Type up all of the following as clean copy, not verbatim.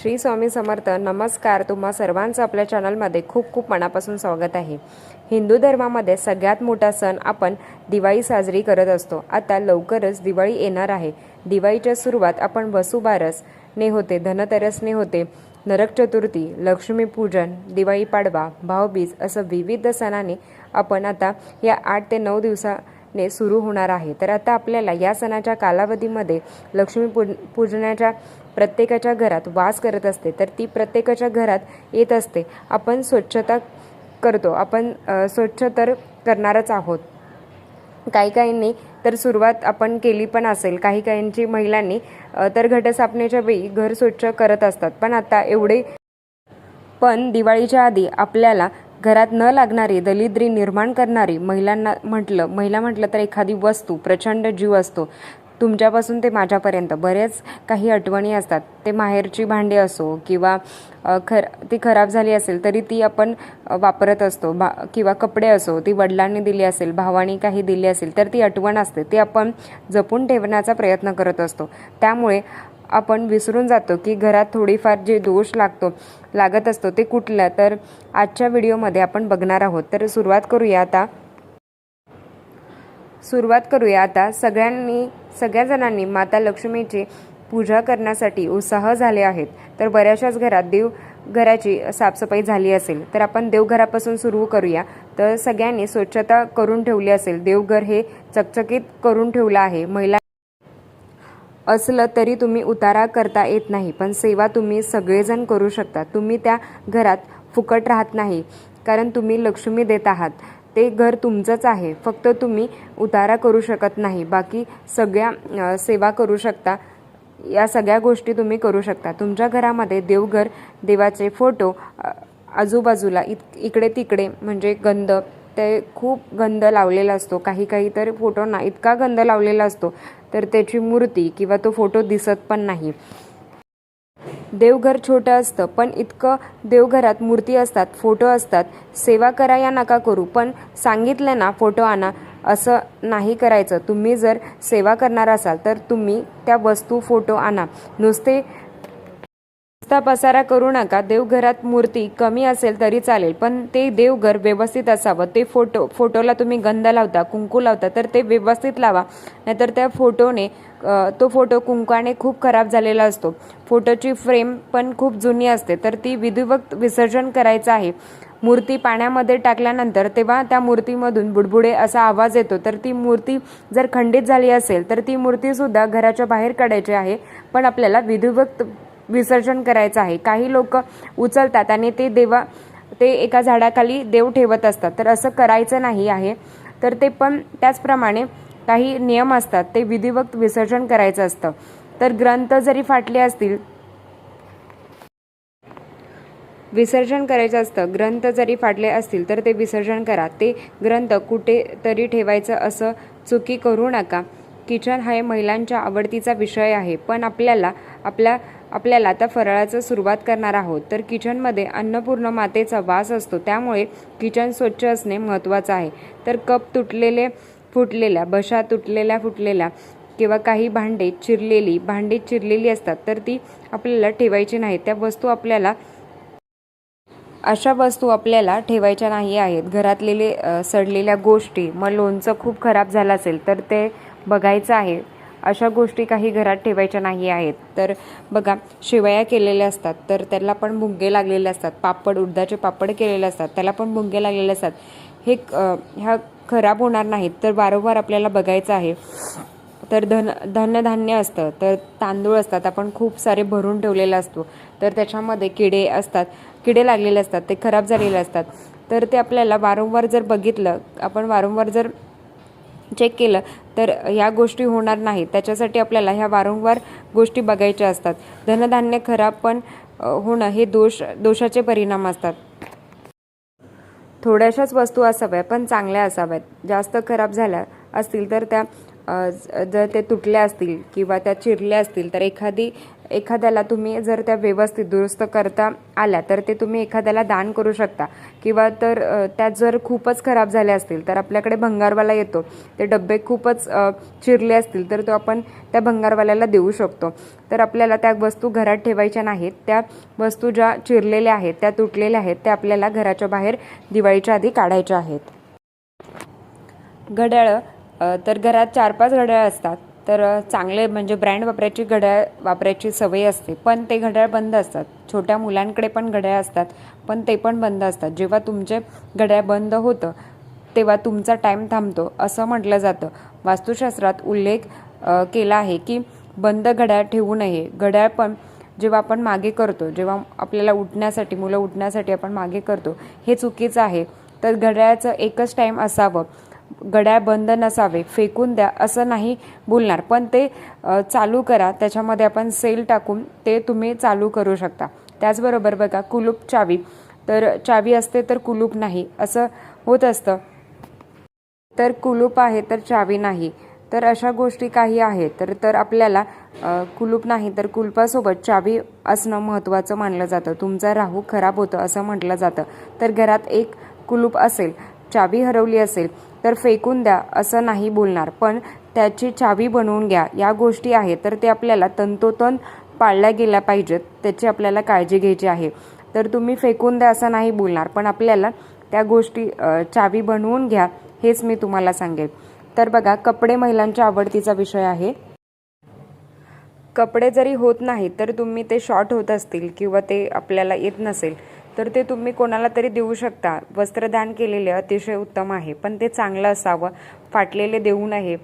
श्री स्वामी समर्थ. नमस्कार. तुम्हा सर्वांचं आपल्या चॅनलमध्ये खूप खूप मनापासून स्वागत आहे. हिंदू धर्मामध्ये सगळ्यात मोठा सण आपण दिवाळी साजरी करत असतो. आता लवकरच दिवाळी येणार आहे. दिवाळीची सुरुवात आपण वसुबारसने होते, धनतेरसने होते, नरक चतुर्थी, लक्ष्मीपूजन, दिवाळी पाडवा, भाऊबीज असं विविध सणाने आपण आता या 8 ते 9 दिवसाने सुरू होणार आहे. तर आता आपल्याला या सणाच्या कालावधीमध्ये लक्ष्मी पूजनाच्या प्रत्येकाच्या घरात वास करत असते, तर ती प्रत्येकाच्या घरात येत असते. आपण स्वच्छता करतो, आपण स्वच्छ तर करणारच आहोत. काही काहींनी तर सुरुवात आपण केली पण असेल, काही काहींची महिलांनी तर घटस्थापनेच्या वेळी घर स्वच्छ करत असतात. पण दिवाळीच्या आधी आपल्याला घरात न लागणारी दलिद्री निर्माण करणारी महिला म्हटलं तर एखादी वस्तू प्रचंड जीव असतो. तुमच्यापासून ते माझ्यापर्यंत बरेच काही आठवणी असतात. ते माहेरची भांडी असो किंवा ती खराब झाली असेल तरी ती आपण वापरत असतो, किंवा कपडे असो, ती वडिलांनी दिली असेल, भावानी काही दिली असेल तर ती आठवण असते, ती आपण जपून ठेवण्याचा प्रयत्न करत असतो. त्यामुळे आपण विसरून जातो की घरात थोडीफार जे दोष लागत असतो ते कुठला, तर आजच्या व्हिडिओमध्ये आपण बघणार आहोत. तर सुरुवात करूया आता. सगळ्या जणांनी माता लक्ष्मीची पूजा करण्यासाठी उत्साह झाले आहेत. तर बऱ्याचशाच घरात घराची साफसफाई झाली असेल, तर आपण देवघरापासून सुरू करूया. तर सगळ्यांनी स्वच्छता करून ठेवली असेल, देवघर हे चकचकीत करून ठेवलं आहे. महिला असलं तरी तुम्ही उतारा करता येत नाही, पण सेवा तुम्ही सगळेजण करू शकता. तुम्ही त्या घरात फुकट राहत नाही, कारण तुम्ही लक्ष्मी देत आहात. ते घर तुमचंच आहे, फक्त तुम्ही उतारा करू शकत नाही. बाकी सगळ्या सेवा करू शकता, या सगळ्या गोष्टी तुम्ही करू शकता. तुमच्या घरामध्ये देवघर, देवाचे फोटो आजूबाजूला इकडे तिकडे, म्हणजे गंध, ते खूप गंध लावलेला असतो. काही तर फोटोंना इतका गंध लावलेला असतो तर त्याची मूर्ती किंवा तो फोटो दिसत पण नाही. देवघर छोटं असतं, पण इतकं देवघरात मूर्ती असतात, फोटो असतात. सेवा करा या नका करू, पण सांगितलं ना फोटो आणा असं नाही करायचं. तुम्ही जर सेवा करणार असाल तर तुम्ही त्या वस्तू, फोटो आणा. नुसता पसारा करू नका. देवघरात मूर्ती कमी असेल तरी चालेल, पण ते देवघर व्यवस्थित असावं. ते फोटोला तुम्ही गंध लावता, कुंकू लावता, तर ते व्यवस्थित लावा. नाहीतर त्या तो फोटो कुंकाने खूप खराब झालेला असतो. फोटोची फ्रेम पण खूप जुनी असते, तर ती विधिवत विसर्जन करायचं आहे. मूर्ती पाण्यामध्ये टाकल्यानंतर तेव्हा त्या मूर्तीमधून बुडबुडे असा आवाज येतो. तर ती मूर्ती जर खंडित झाली असेल तर ती मूर्तीसुद्धा घराच्या बाहेर काढायची आहे, पण आपल्याला विधिवत विसर्जन करायचं आहे. काही लोक उचलतात आणि ते एका झाडाखाली देव ठेवत असतात, तर असं करायचं नाही आहे. तर ते पण त्याचप्रमाणे काही नियम असतात, ते विधिवत विसर्जन करायचं असतं. तर ग्रंथ जरी फाटले असतील, विसर्जन करायचं असतं. ग्रंथ जरी फाटले असतील तर ते विसर्जन करा. ते ग्रंथ कुठे तरी ठेवायचं, असं चुकी करू नका. किचन हा महिलांच्या आवडतीचा विषय आहे, पण आपल्याला आता फराळाचं सुरुवात करणार आहोत. तर किचनमध्ये अन्नपूर्ण मातेचा वास असतो, त्यामुळे किचन स्वच्छ असणे महत्त्वाचं आहे. तर कप फुटलेल्या, बशा फुटलेल्या किंवा काही भांडी चिरलेली असतात, तर ती आपल्याला ठेवायची नाही. अशा वस्तू आपल्याला ठेवायच्या नाही आहेत. घरातले सडलेल्या गोष्टी, मग लोणचं खूप खराब झालं असेल तर ते बघायचं आहे. अशा गोष्टी काही घरात ठेवायच्या नाही आहेत. तर बघा, शेवया केलेल्या असतात तर त्याला पण भुंगे लागलेले असतात. पापड, उडदाचे पापड केलेले असतात, त्याला पण भुंगे लागलेले असतात. ह्या खराब होणार नाहीत, तर वारंवार आपल्याला बघायचं आहे. तर धान्य असतं, तर तांदूळ असतात, आपण खूप सारे भरून ठेवलेले असतो, तर त्याच्यामध्ये किडे लागलेले असतात, ते खराब झालेले असतात. तर ते आपल्याला वारंवार जर बघितलं, आपण वारंवार जर चेक केलं तर ह्या गोष्टी होणार नाहीत. त्याच्यासाठी आपल्याला ह्या वारंवार गोष्टी बघायच्या असतात. धनधान्य खराब पण होणं हे दोषाचे परिणाम असतात. थोड्याशाच वस्तू असाव्या, पण चांगल्या असाव्यात. जास्त खराब झाल्या असतील तर त्या जर ते तुटल्या असतील किंवा त्या चिरल्या असतील तर एखाद्याला तुम्ही जर त्या व्यवस्थित दुरुस्त करता आल्या तर ते तुम्ही एखाद्याला दान करू शकता, किंवा तर त्या जर खूपच खराब झाल्या असतील तर आपल्याकडे भंगारवाला येतो, ते डबे खूपच चिरले असतील तर तो आपण त्या भंगारवाल्याला देऊ शकतो. तर आपल्याला त्या वस्तू घरात ठेवायच्या नाहीत. त्या वस्तू ज्या चिरलेल्या आहेत, त्या तुटलेल्या आहेत, त्या आपल्याला घराच्या बाहेर दिवाळीच्या आधी काढायच्या आहेत. घड्याळं तर घरात 4-5 घड्याळ असतात, तर चांगले म्हणजे ब्रँड वापरायची घड्याळ वापरायची सवय असते, पण ते घड्याळ बंद असतात. छोट्या मुलांकडे पण घड्याळ असतात, पण ते पण बंद असतात. जेव्हा तुमचे घड्याळ बंद होतं तेव्हा तुमचा टाईम थांबतो असं म्हटलं जातं. वास्तुशास्त्रात उल्लेख केला आहे की बंद घड्याळ ठेवू नये. घड्याळ पण जेव्हा आपण मागे करतो, जेव्हा आपल्याला उठण्यासाठी, मुलं उठण्यासाठी आपण मागे करतो, हे चुकीचं आहे. तर घड्याळाचं एकच टाईम असावं, घड्याळ बंद नसावे, फेकून द्या असं नाही बोलणार, पण ते चालू करा. त्याच्यामध्ये आपण सेल टाकून ते तुम्ही चालू करू शकता. त्याचबरोबर बघा, कुलूप चावी, तर चावी असते तर कुलूप नाही असं होत असतं, तर कुलूप आहे तर चावी नाही, तर अशा गोष्टी काही आहेत. तर आपल्याला कुलूप नाही तर कुलपासोबत चावी असणं महत्त्वाचं मानलं जातं. तुमचा राहू खराब होतं असं म्हटलं जातं. तर घरात एक कुलूप असेल, चावी हरवली असेल तर फेकून द्या असं नाही बोलणार, पण त्याची चावी बनवून घ्या. या गोष्टी आहेत तर ते आपल्याला तंतोतंत पाळल्या गेल्या पाहिजेत, त्याची आपल्याला काळजी घ्यायची आहे. तर तुम्ही फेकून द्या असं नाही बोलणार, पण आपल्याला त्या गोष्टी चावी बनवून घ्या, हेच मी तुम्हाला सांगेन. तर बघा, कपडे महिलांच्या आवडतीचा विषय आहे. कपडे जरी होत नाही तर तुम्ही ते शॉर्ट होत असतील किंवा ते आपल्याला येत नसेल तर ते तुम्ही कोणाला तरी देऊ शकता. वस्त्रदान केलेले अतिशय उत्तम आहे, पण ते चांगलं असावं, फाटलेले देऊ नये,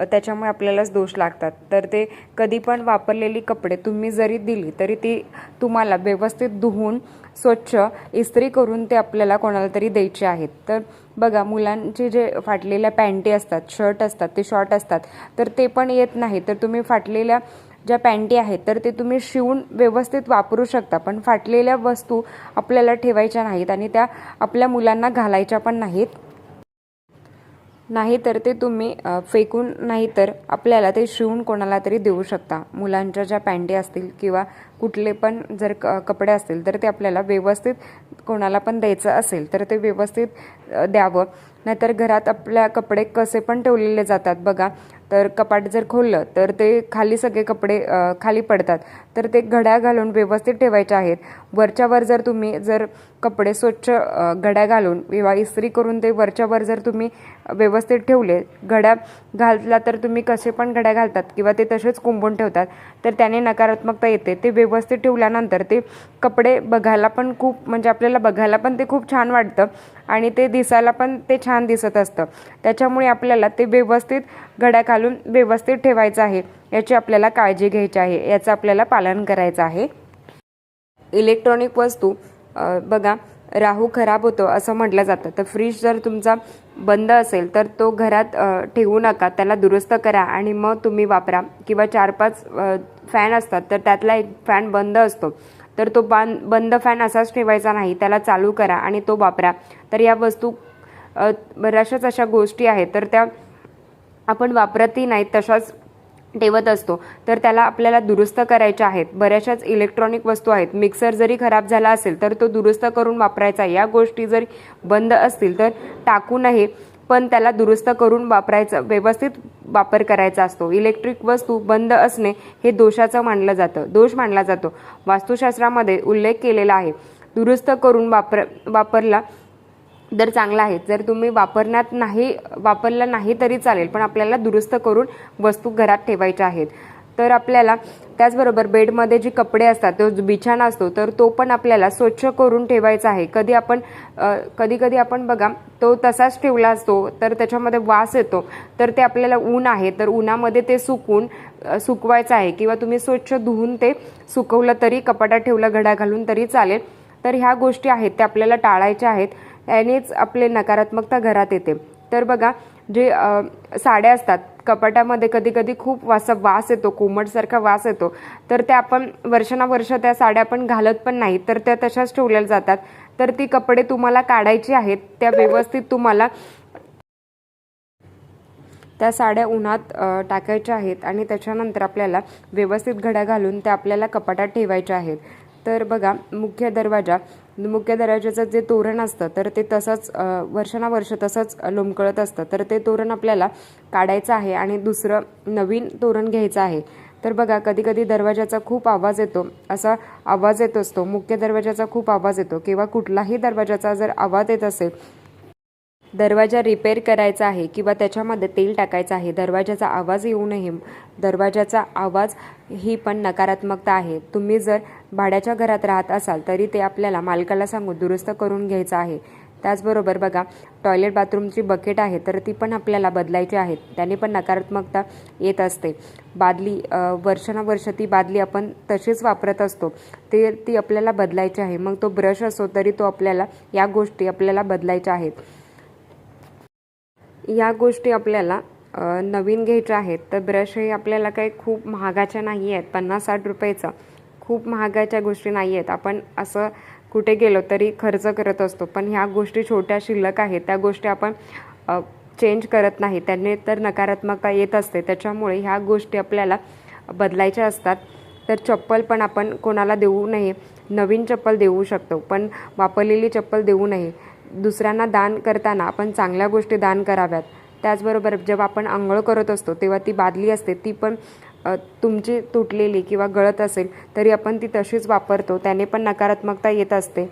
त्याच्यामुळे आपल्यालाच दोष लागतात. तर ते कधी पण वापरलेली कपडे तुम्ही जरी दिली तरी ती तुम्हाला व्यवस्थित धुवून स्वच्छ इस्त्री करून ते आपल्याला कोणाला तरी द्यायचे आहेत. तर बघा, मुलांचे जे फाटलेल्या पॅन्टी असतात, शर्ट असतात, ते शॉर्ट असतात, तर ते पण येत नाही, तर तुम्ही फाटलेल्या ज्या पॅन्टी आहेत तर ते तुम्ही शिवून व्यवस्थित वापरू शकता, पण फाटलेल्या वस्तू आपल्याला ठेवायच्या नाहीत आणि त्या आपल्या मुलांना घालायच्या पण नाहीत. नाही तर ते तुम्ही फेकून, नाही तर आपल्याला ते शिवून कोणाला तरी देऊ शकता. मुलांच्या ज्या पॅन्टी असतील किंवा कुठले पण जर कपडे असतील तर ते आपल्याला व्यवस्थित कोणाला पण द्यायचं असेल तर ते व्यवस्थित द्यावं. नाहीतर घरात आपल्या कपडे कसे पण ठेवलेले जातात बघा, तर कपाट जर खोललं तर ते खाली सगळे कपडे खाली पडतात, तर ते घड्या घालून व्यवस्थित ठेवायचे आहेत. वरच्यावर जर तुम्ही जर कपडे स्वच्छ घड्या घालून किंवा इस्त्री करून ते वरच्यावर जर तुम्ही व्यवस्थित ठेवले, घड्या घालला तर तुम्ही कसे पण घड्या घालतात किंवा ते तसेच कोंबून ठेवतात, तर त्याने नकारात्मकता येते. ते व्यवस्थित ठेवल्यानंतर ते कपडे बघायला पण खूप, म्हणजे आपल्याला बघायला पण ते खूप छान वाटतं आणि ते दिसायला पण ते छान दिसत असतं. त्याच्यामुळे आपल्याला ते व्यवस्थित घड्या घालून व्यवस्थित ठेवायचं आहे, याची आपल्याला काळजी घ्यायची आहे, याचं आपल्याला पालन करायचं आहे. इलेक्ट्रॉनिक वस्तू बघा, राहू खराब होतो असं म्हटलं जातं. तर फ्रीज जर तुमचा बंद असेल तर तो घरात ठेवू नका, त्याला दुरुस्त करा आणि मग तुम्ही वापरा. किंवा 4-5 फॅन असतात तर त्यातला एक फॅन बंद असतो, तर तो बंद फॅन असाच ठेवायचा नाही, त्याला चालू करा आणि तो वापरा. तर या वस्तू बऱ्याचशाच अशा गोष्टी आहेत तर त्या आपण वापरतही नाही, तशाच ठेवत असतो, तर त्याला आपल्याला दुरुस्त करायच्या आहेत. बऱ्याचशाच इलेक्ट्रॉनिक वस्तू आहेत. मिक्सर जरी खराब झाला असेल तर तो दुरुस्त करून वापरायचा. या गोष्टी जरी बंद असतील तर टाकू नये, पण त्याला दुरुस्त करून वापरायचं, व्यवस्थित वापर करायचा असतो. इलेक्ट्रिक वस्तू बंद असणे हे दोषाचं मानलं जातं, दोष मानला जातो. वास्तुशास्त्रामध्ये उल्लेख केलेला आहे, दुरुस्त करून वापरला तर चांगला आहे. जर तुम्ही वापरला नाही तरी चालेल, पण आपल्याला दुरुस्त करून वस्तू घरात ठेवायच्या आहेत. तर आपल्याला त्याचबरोबर बेडमध्ये जे कपडे असतात, तो बिछाना असतो, तर तो पण आपल्याला स्वच्छ करून ठेवायचा आहे. कधी आपण बघा, तो तसाच ठेवला असतो तर त्याच्यामध्ये वास येतो, तर ते आपल्याला ऊन आहे तर उन्हामध्ये ते सुकवायचं आहे, किंवा तुम्ही स्वच्छ धुवून ते सुकवलं तरी, कपाटात ठेवलं घड्या घालून तरी चालेल. तर ह्या गोष्टी आहेत त्या आपल्याला टाळायच्या आहेत, यानेच आपले नकारात्मकता घरात येते. तर बघा, जे साड्या असतात कपाटामध्ये कधी खूप वास येतो, कोमटसारखा वास येतो, तर त्या आपण वर्षानुवर्ष त्या साड्या आपण घालत पण नाही, तर त्या तशाच ठेवलेल्या जातात. तर ती कपडे तुम्हाला काढायची आहेत, त्या व्यवस्थित तुम्हाला त्या साड्या उन्हात टाकायच्या आहेत आणि त्याच्यानंतर आपल्याला व्यवस्थित घड्या घालून त्या आपल्याला कपाटात ठेवायच्या आहेत. तर बघा, मुख्य दरवाजाचं जे तोरण असतं तर ते तसंच वर्षानुवर्ष तसंच लोंबकळत असतं. तर ते तोरण आपल्याला काढायचं आहे आणि दुसरं नवीन तोरण घ्यायचं आहे. तर बघा, कधी कधी दरवाजाचा खूप आवाज येतो, असा आवाज येत असतो, मुख्य दरवाजाचा खूप आवाज येतो किंवा कुठलाही दरवाजाचा जर आवाज येत असेल, दरवाजा रिपेअर करायचा आहे किंवा त्याच्यामध्ये तेल टाकायचं आहे, दरवाजाचा आवाज येऊ नये. दरवाजाचा आवाज ही पण नकारात्मकता आहे. तुम्ही जर भाड्याच्या घरात राहत असाल तरी ते आपल्याला मालकाला सांगून दुरुस्त करून घ्यायचं आहे. त्याचबरोबर बघा, टॉयलेट बाथरूमची बकेट आहे तर ती पण आपल्याला बदलायची आहेत, त्याने पण नकारात्मकता येत असते. बादली वर्षानुवर्ष ती बादली आपण तशीच वापरत असतो, ती आपल्याला बदलायची आहे. मग तो ब्रश असो तरी तो आपल्याला या गोष्टी आपल्याला बदलायच्या आहेत. या गोष्टी आपल्याला नवीन घ्यायच्या आहेत. तर ब्रश हे आपल्याला काही खूप महागाच्या नाही आहेत, 50-60 रुपयाचं, खूप महागाच्या गोष्टी नाही आहेत. आपण असं कुठे गेलो तरी खर्च करत असतो, पण ह्या गोष्टी छोट्या शिल्लक आहेत, त्या गोष्टी आपण चेंज करत नाही, त्याने तर नकारात्मकता येत असते. त्याच्यामुळे ह्या गोष्टी आपल्याला बदलायच्या असतात. तर चप्पल पण आपण कोणाला देऊ नये. नवीन चप्पल देऊ शकतो पण वापरलेली चप्पल देऊ नये. दुसऱ्यांना दान करताना आपण चांगल्या गोष्टी दान कराव्यात. त्याचबरोबर जेव्हा आपण आंघोळ करत असतो तेव्हा ती बादली असते, ती पण तुमची तुटलेली किंवा गळत असेल तरी आपण ती तशीच वापरतो, त्याने पण नकारात्मकता येत असते.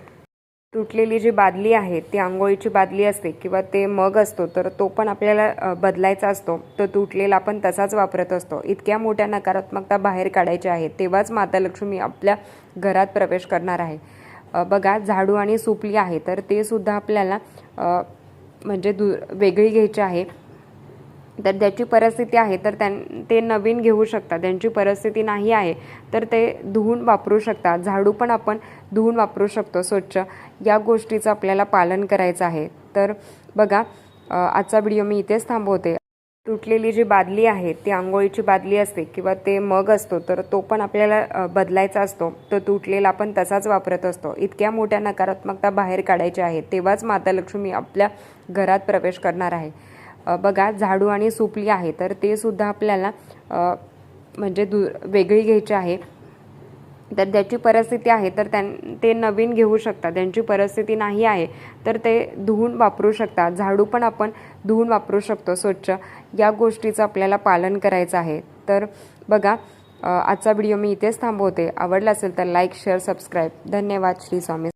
तुटलेली जी बादली आहे ती आंघोळीची बादली असते किंवा ते मग असतो तर तो पण आपल्याला बदलायचा असतो. तो तुटलेला आपण तसाच वापरत असतो. इतक्या मोठ्या नकारात्मकता बाहेर काढायच्या आहेत, तेव्हाच माता लक्ष्मी आपल्या घरात प्रवेश करणार आहे. बघा, झाडू आणि सुपली आहे तर ते सुद्धा आपल्याला म्हणजे वेगळी घ्यायची आहे. तर ज्याची परिस्थिती आहे तर ते नवीन घेऊ शकतात. ज्यांची परिस्थिती नाही आहे तर ते धुवून वापरू शकतात. झाडू पण आपण धुवून वापरू शकतो स्वच्छ. या गोष्टीचं आपल्याला पालन करायचं आहे. तर बघा, आजचा व्हिडिओ मी इथेच थांबवते. तुटलेली जी बादली आहे ती आंघोळीची बादली असते किंवा ते मग असतो तर तो पण आपल्याला बदलायचा असतो. तो तुटलेला आपण तसाच वापरत असतो. इतक्या मोठ्या नकारात्मकता बाहेर काढायच्या आहेत, तेव्हाच माता लक्ष्मी आपल्या घरात प्रवेश करणार आहे. बघा, झाडू आणि सुपली आहे तर ते सुद्धा आपल्याला म्हणजे वेगळी घ्यायची आहे. तर ज्याची परिस्थिती आहे तर ते नवीन घेऊ शकतात. ज्यांची परिस्थिती नाही आहे तर ते धुवून वापरू शकतात. झाडू पण आपण धुवून वापरू शकतो स्वच्छ. या गोष्टीचं आपल्याला पालन करायचं आहे. तर बघा, आजचा व्हिडिओ मी इथेच थांबवते. आवडला असेल तर लाईक, शेअर, सबस्क्राईब. धन्यवाद. श्री स्वामी.